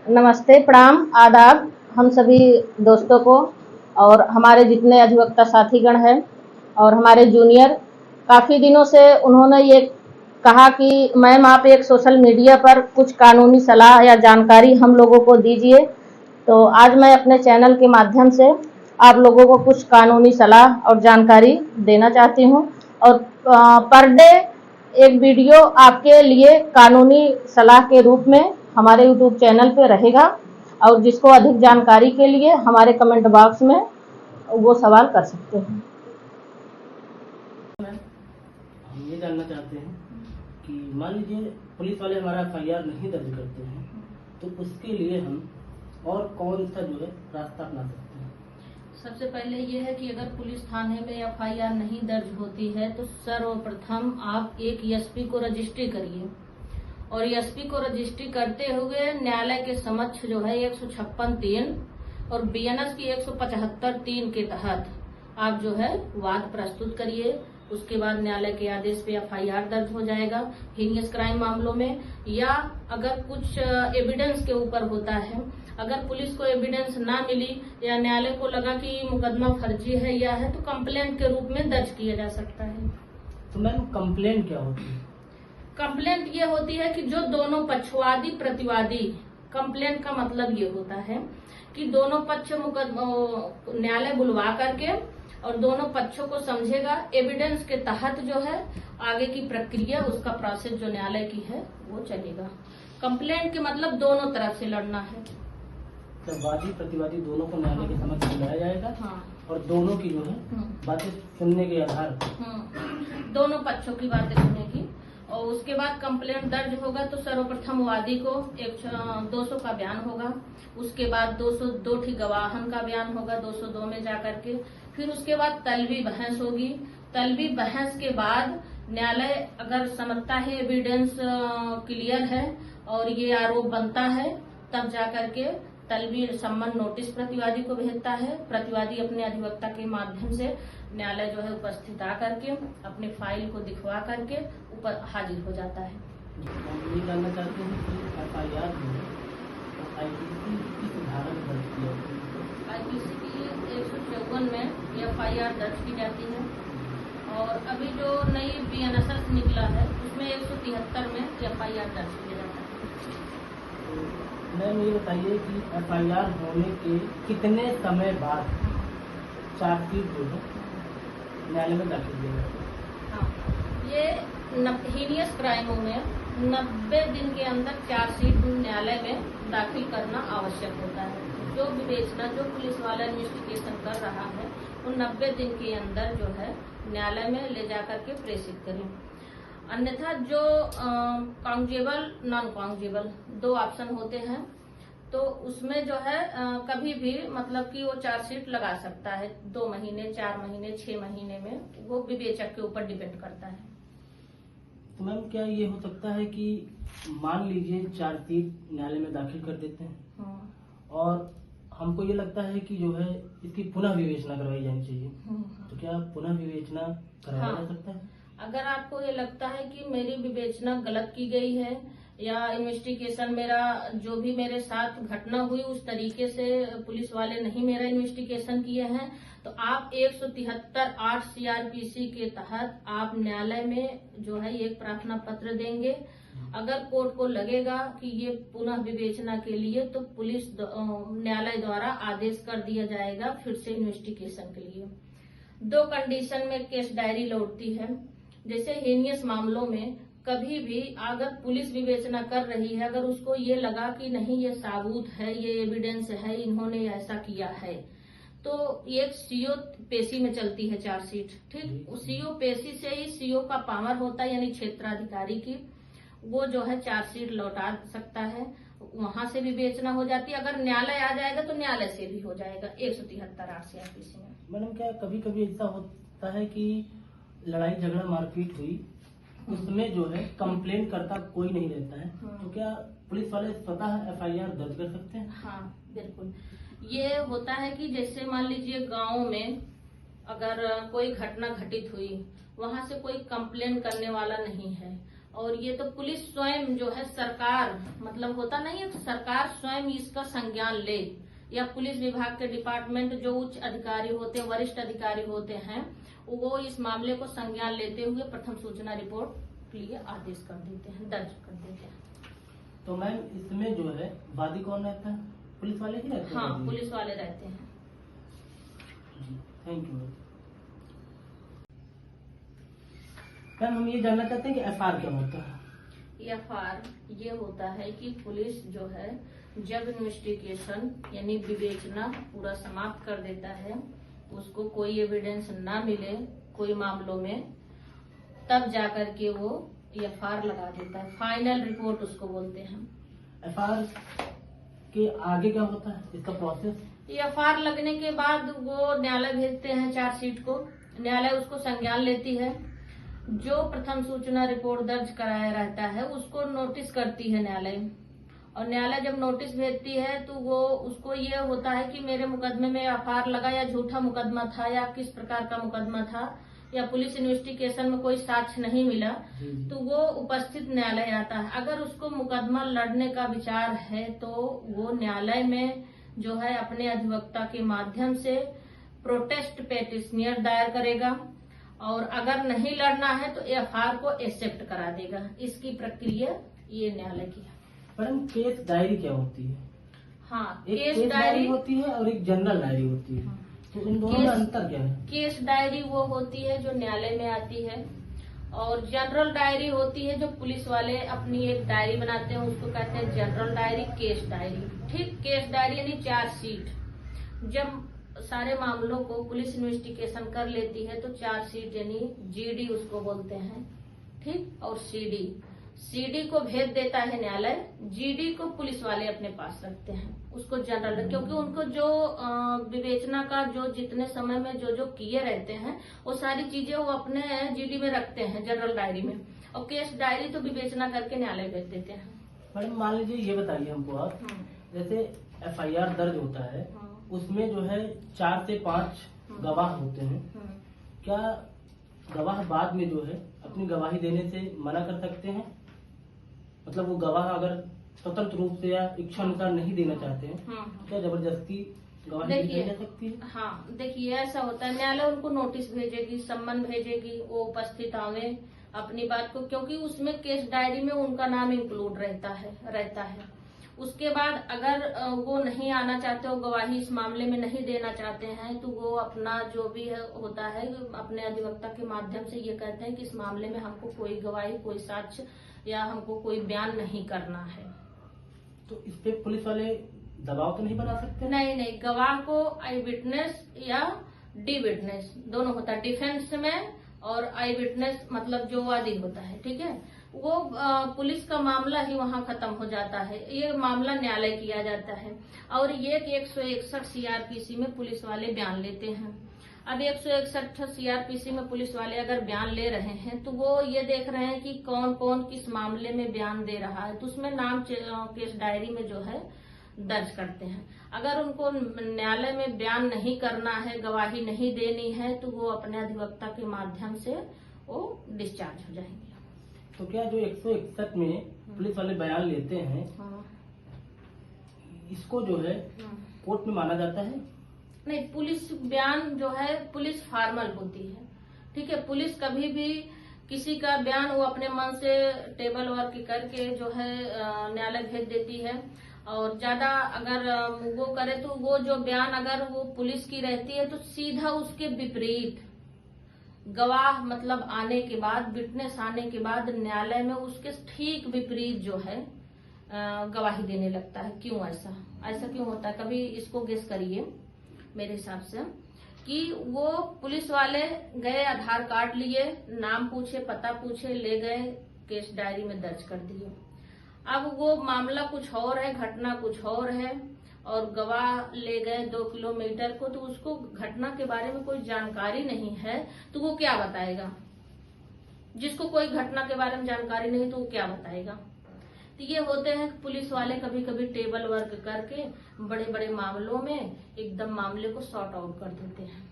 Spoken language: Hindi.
नमस्ते, प्रणाम, आदाब हम सभी दोस्तों को और हमारे जितने अधिवक्ता साथीगण हैं और हमारे जूनियर। काफ़ी दिनों से उन्होंने ये कहा कि मैम आप एक सोशल मीडिया पर कुछ कानूनी सलाह या जानकारी हम लोगों को दीजिए। तो आज मैं अपने चैनल के माध्यम से आप लोगों को कुछ कानूनी सलाह और जानकारी देना चाहती हूँ और पर डे एक वीडियो आपके लिए कानूनी सलाह के रूप में हमारे यूट्यूब चैनल पे रहेगा और जिसको अधिक जानकारी के लिए हमारे कमेंट बॉक्स में वो सवाल कर सकते हैं। हम ये जानना चाहते हैं कि मान लीजिए पुलिस वाले हमारा FIR नहीं दर्ज करते हैं तो उसके लिए हम और कौन सा जो है रास्ता अपना सकते हैं। सबसे पहले ये है कि अगर पुलिस थाने में FIR नहीं दर्ज होती है तो सर्वप्रथम आप एक ESP को रजिस्ट्री करिए और ESP को रजिस्ट्री करते हुए न्यायालय के समक्ष जो है 156(3) और BNS की 175(3) के तहत आप जो है वाद प्रस्तुत करिए। उसके बाद न्यायालय के आदेश पे FIR दर्ज हो जाएगा हीनियस क्राइम मामलों में, या अगर कुछ एविडेंस के ऊपर होता है, अगर पुलिस को एविडेंस ना मिली या न्यायालय को लगा कि मुकदमा फर्जी है या है तो कंप्लेंट के रूप में दर्ज किया जा सकता है। तो मैम कंप्लेंट क्या होती है? कंप्लेंट ये होती है कि जो दोनों पक्षवादी प्रतिवादी, कंप्लेंट का मतलब ये होता है कि दोनों पक्ष न्यायालय बुलवा करके और दोनों पक्षों को समझेगा, एविडेंस के तहत जो है आगे की प्रक्रिया उसका प्रोसेस जो न्यायालय की है वो चलेगा। कंप्लेंट के मतलब दोनों तरफ से लड़ना है, तो वादी प्रतिवादी दोनों को न्यायालय के समक्ष बुलाया जाएगा। हाँ। और दोनों की जो है बातें सुनने के आधार पर दोनों पक्षों की बातें सुनेगी और उसके बाद कंप्लेंट दर्ज होगा तो सर्वप्रथम वादी को 200 का बयान होगा, उसके बाद 202 ठीक गवाहन का बयान होगा 202 में जाकर के, फिर उसके बाद तलबी बहस होगी। तलबी बहस के बाद न्यायालय अगर समझता है एविडेंस क्लियर है और ये आरोप बनता है तब जाकर के तलबी सम्मन नोटिस प्रतिवादी को भेजता है। प्रतिवादी अपने अधिवक्ता के माध्यम से न्यायालय जो है उपस्थित आकर के अपने फाइल को दिखवा करके ऊपर हाजिर हो जाता है। ये जानना चाहते हैं कि FIR IPC किस धारा में दर्ज किया है? IPC की 154 में FIR दर्ज की जाती है और अभी जो नई BNSS निकला है उसमें 173 में FIR दर्ज किया जाता है। मैम ये बताइए कि FIR होने के कितने समय बाद चार्जशीट जो है न्यायालय में दाखिल किया जाता है? हाँ, ये हीनियस क्राइमों में 90 दिन के अंदर चार्जशीट न्यायालय में दाखिल करना आवश्यक होता है। जो विवेचना जो पुलिस वाला इन्वेस्टिगेशन कर रहा है वो 90 दिन के अंदर जो है न्यायालय में ले जाकर के प्रेषित करें। अन्यथा जो काउंटेबल नॉन काउंटेबल दो ऑप्शन होते हैं तो उसमें जो है कभी भी मतलब कि वो चार्जशीट लगा सकता है 2 महीने, 4 महीने, 6 महीने में, वो विवेचक के ऊपर डिपेंड करता है। तो मैम क्या ये हो सकता है कि मान लीजिए चार्जशीट न्यायालय में दाखिल कर देते हैं और हमको ये लगता है कि जो है इसकी पुनः विवेचना करवाई जानी चाहिए, तो क्या पुनः विवेचना करवाया जा सकता है? अगर आपको ये लगता है कि मेरी विवेचना गलत की गई है या इन्वेस्टिगेशन मेरा जो भी मेरे साथ घटना हुई उस तरीके से पुलिस वाले नहीं मेरा इन्वेस्टिगेशन किए हैं तो आप 173(8) CRPC के तहत आप न्यायालय में जो है एक प्रार्थना पत्र देंगे। अगर कोर्ट को लगेगा कि ये पुनः विवेचना के लिए तो पुलिस न्यायालय द्वारा आदेश कर दिया जाएगा फिर से इन्वेस्टिगेशन के लिए। 2 कंडीशन में केस डायरी लौटती है। जैसे हीनियस मामलों में कभी भी अगर पुलिस विवेचना कर रही है, अगर उसको ये लगा कि नहीं ये साबूत है, ये एविडेंस है, इन्होंने ऐसा किया है, तो ये CO पेशी में चलती है चार्जशीट। ठीक, CO पेशी से ही CO का पावर होता है यानी क्षेत्राधिकारी की, वो जो है चार्जशीट लौटा सकता है, वहां से विवेचना हो जाती है। अगर न्यायालय आ जाएगा तो न्यायालय से भी हो जाएगा 173(8) CRPC में। मैडम क्या कभी कभी ऐसा होता है कि लड़ाई झगड़ा मारपीट हुई उसमें जो है कंप्लेंट करता कोई नहीं रहता है, तो क्या पुलिस वाले स्वतः FIR दर्ज कर सकते हैं? हाँ बिल्कुल, ये होता है कि जैसे मान लीजिए गांव में अगर कोई घटना घटित हुई, वहां से कोई कंप्लेंट करने वाला नहीं है और ये तो पुलिस स्वयं जो है, सरकार मतलब होता नहीं है, सरकार स्वयं इसका संज्ञान ले, या पुलिस विभाग के डिपार्टमेंट जो उच्च अधिकारी होते हैं, वरिष्ठ अधिकारी होते हैं, वो इस मामले को संज्ञान लेते हुए प्रथम सूचना रिपोर्ट के लिए आदेश कर देते हैं, दर्ज कर देते हैं। तो मैम इसमें जो है वादी कौन रहता है? पुलिस वाले ही रहते हैं? हाँ, पुलिस वाले रहते हैं। जी, थैंक यू मैम। हम ये जानना चाहते हैं कि एफआईआर क्या होता है? एफआईआर ये होता है कि पुलिस जो है जब इन्वेस्टिगेशन यानी विवेचना पूरा समाप्त कर देता है, उसको कोई एविडेंस ना मिले कोई मामलों में, तब जाकर के वो एफआईआर लगा देता है। फाइनल रिपोर्ट उसको बोलते हैं। एफआईआर के आगे क्या होता है, इसका प्रोसेस? एफआईआर लगने के बाद वो न्यायालय भेजते हैं चार्जशीट को, न्यायालय उसको संज्ञान लेती है। जो प्रथम सूचना रिपोर्ट दर्ज कराया रहता है उसको नोटिस करती है न्यायालय, और न्यायालय जब नोटिस भेजती है तो वो उसको ये होता है कि मेरे मुकदमे में एफआईआर लगा या झूठा मुकदमा था या किस प्रकार का मुकदमा था, या पुलिस इन्वेस्टिगेशन में कोई साक्ष्य नहीं मिला, तो वो उपस्थित न्यायालय आता है। अगर उसको मुकदमा लड़ने का विचार है तो वो न्यायालय में जो है अपने अधिवक्ता के माध्यम से प्रोटेस्ट पेटिशनियर दायर करेगा, और अगर नहीं लड़ना है तो एफआईआर को एक्सेप्ट करा देगा। इसकी प्रक्रिया ये न्यायालय की है। मैडम केस डायरी क्या होती है? हाँ, एक केस डायरी होती है और एक जनरल डायरी होती है। तो इन दोनों में अंतर क्या है? केस डायरी वो होती है जो न्यायालय में आती है, और जनरल डायरी होती है जो पुलिस वाले अपनी एक डायरी बनाते हैं, उसको कहते हैं जनरल डायरी, केस डायरी। ठीक, केस डायरी यानी चार्जशीट। जब सारे मामलों को पुलिस इन्वेस्टिगेशन कर लेती है तो चार्जशीट यानी जीडी उसको बोलते हैं, ठीक, और सीडी को भेज देता है न्यायालय, जीडी को पुलिस वाले अपने पास रखते हैं, उसको जनरल, क्योंकि उनको जो विवेचना का जो जितने समय में जो किए रहते हैं वो सारी चीजें वो अपने जीडी में रखते हैं, जनरल डायरी में, और केस डायरी तो विवेचना करके न्यायालय भेज देते हैं। मैडम मान लीजिए ये बताइए हमको आप, जैसे एफआईआर दर्ज होता है उसमें जो है 4 से 5 गवाह होते हैं, क्या गवाह बाद में जो है अपनी गवाही देने से मना कर सकते हैं? मतलब वो गवाह अगर स्वतंत्र रूप से या इच्छा अनुसार नहीं देना चाहते हैं, क्या जबरदस्ती गवाही दी जा सकती है? हाँ, देखिए ऐसा होता है, न्यायालय उनको नोटिस भेजेगी, सम्मन भेजेगी, वो उपस्थित आवे अपनी बात को, क्योंकि उसमें केस डायरी में उनका नाम इंक्लूड रहता है। उसके बाद अगर वो नहीं आना चाहते हो, गवाही इस मामले में नहीं देना चाहते हैं, तो वो अपना जो भी होता है अपने अधिवक्ता के माध्यम से ये कहते हैं कि इस मामले में हमको कोई गवाही, कोई साक्ष्य या हमको कोई बयान नहीं करना है। तो इस पे पुलिस वाले दबाव तो नहीं बना सकते? नहीं, गवाह को आई विटनेस या डी विटनेस दोनों होता है, डिफेंस में और आई विटनेस मतलब जो वादी होता है, ठीक है, वो पुलिस का मामला ही वहाँ खत्म हो जाता है, ये मामला न्यायालय किया जाता है। और ये 161 सीआरपीसी में पुलिस वाले बयान लेते हैं। अब 161 सीआरपीसी में पुलिस वाले अगर बयान ले रहे हैं तो वो ये देख रहे हैं कि कौन कौन किस मामले में बयान दे रहा है, तो उसमें नाम केस डायरी में जो है दर्ज करते हैं। अगर उनको न्यायालय में बयान नहीं करना है, गवाही नहीं देनी है, तो वो अपने अधिवक्ता के माध्यम से वो डिस्चार्ज हो जाएंगे। तो क्या जो 161 में पुलिस वाले बयान लेते हैं, इसको जो है कोर्ट में माना जाता है? नहीं, पुलिस बयान जो है पुलिस फॉर्मल होती है, ठीक है। पुलिस कभी भी किसी का बयान वो अपने मन से टेबल वर्क करके जो है न्यायालय भेज देती है, और ज्यादा अगर वो करे तो वो जो बयान अगर वो पुलिस की रहती है तो सीधा उसके विपरीत गवाह मतलब आने के बाद, विटनेस आने के बाद न्यायालय में उसके ठीक विपरीत जो है गवाही देने लगता है। क्यों ऐसा क्यों होता है? कभी इसको गेस करिए मेरे हिसाब से, कि वो पुलिस वाले गए, आधार कार्ड लिए, नाम पूछे, पता पूछे, ले गए, केस डायरी में दर्ज कर दिए। अब वो मामला कुछ और है, घटना कुछ और है, और गवाह ले गए 2 किलोमीटर को, तो उसको घटना के बारे में कोई जानकारी नहीं है, तो वो क्या बताएगा? जिसको कोई घटना के बारे में जानकारी नहीं तो वो क्या बताएगा? तो ये होते हैं पुलिस वाले कभी कभी टेबल वर्क करके बड़े बड़े मामलों में एकदम मामले को सॉर्ट आउट कर देते हैं।